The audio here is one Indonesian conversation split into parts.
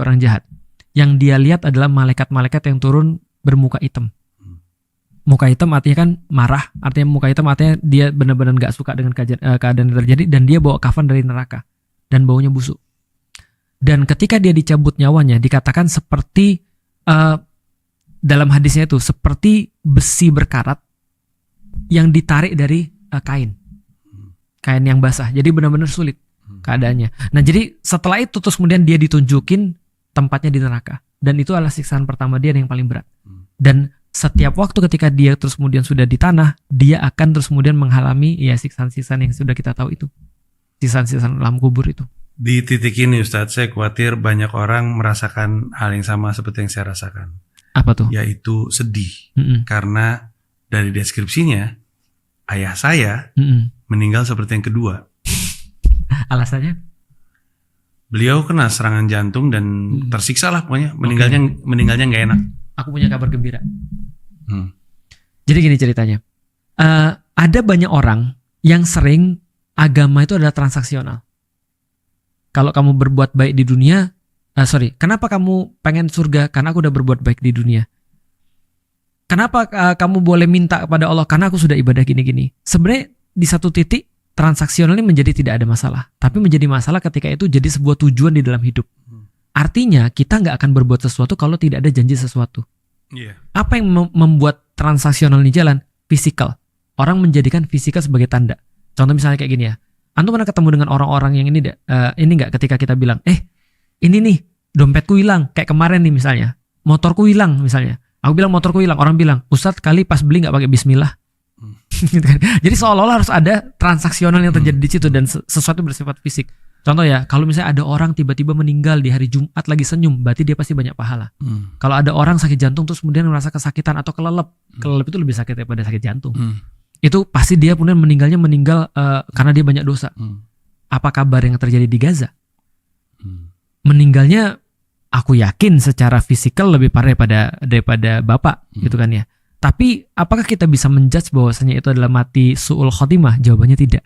orang jahat. Yang dia lihat adalah malaikat-malaikat yang turun bermuka hitam. Muka hitam artinya kan marah, artinya muka hitam artinya dia benar-benar gak suka dengan keadaan yang terjadi, dan dia bawa kafan dari neraka dan baunya busuk. Dan ketika dia dicabut nyawanya, dikatakan seperti dalam hadisnya itu seperti besi berkarat yang ditarik dari kain yang basah. Jadi benar-benar sulit keadaannya. Nah, jadi setelah itu terus kemudian dia ditunjukin tempatnya di neraka, dan itu adalah siksaan pertama dia yang paling berat. Dan setiap waktu ketika dia terus kemudian sudah di tanah, dia akan terus kemudian mengalami ya siksaan-siksaan yang sudah kita tahu itu, siksaan-siksaan alam kubur itu. Di titik ini Ustadz, saya khawatir banyak orang merasakan hal yang sama seperti yang saya rasakan. Apa tuh? Yaitu sedih. Karena dari deskripsinya, ayah saya meninggal seperti yang kedua. Alasannya? Beliau kena serangan jantung dan tersiksa lah pokoknya. Meninggalnya nggak enak. Aku punya kabar gembira. Jadi gini ceritanya. Ada banyak orang yang sering agama itu adalah transaksional. Kalau kamu berbuat baik di dunia, kenapa kamu pengen surga? Karena aku udah berbuat baik di dunia. Kenapa kamu boleh minta kepada Allah? Karena aku sudah ibadah gini-gini. Sebenarnya di satu titik transaksional ini menjadi tidak ada masalah, tapi menjadi masalah ketika itu jadi sebuah tujuan di dalam hidup. Artinya kita nggak akan berbuat sesuatu kalau tidak ada janji sesuatu. Apa yang membuat transaksional ini jalan? Fisikal. Orang menjadikan fisikal sebagai tanda. Contoh misalnya kayak gini ya. Antum pernah ketemu dengan orang-orang yang ini nggak, ketika kita bilang, ini nih dompetku hilang, kayak kemarin nih misalnya, motorku hilang misalnya. Aku bilang motorku hilang, orang bilang, Ustadz kali pas beli nggak pakai bismillah. Gitu kan. Jadi seolah-olah harus ada transaksional yang terjadi di situ dan sesuatu bersifat fisik. Contoh ya, kalau misalnya ada orang tiba-tiba meninggal di hari Jumat lagi senyum, berarti dia pasti banyak pahala. Kalau ada orang sakit jantung terus kemudian merasa kesakitan atau kelelep itu lebih sakit daripada sakit jantung. Itu pasti dia kemudian meninggal karena dia banyak dosa. Apa kabar yang terjadi di Gaza? Meninggalnya aku yakin secara fisikal lebih parah daripada bapak, gitu kan ya. Tapi apakah kita bisa menjudge bahwasanya itu adalah mati su'ul khotimah? Jawabannya tidak.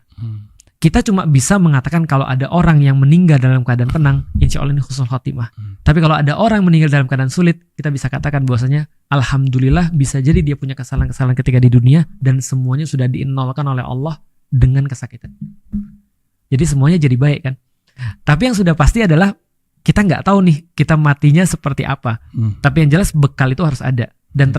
Kita cuma bisa mengatakan kalau ada orang yang meninggal dalam keadaan tenang, insya Allah ini husnul khotimah. Tapi kalau ada orang meninggal dalam keadaan sulit, kita bisa katakan bahwasanya alhamdulillah bisa jadi dia punya kesalahan-kesalahan ketika di dunia dan semuanya sudah dinolkan oleh Allah dengan kesakitan. Jadi semuanya jadi baik kan. Tapi yang sudah pasti adalah kita nggak tahu nih kita matinya seperti apa. Tapi yang jelas bekal itu harus ada dan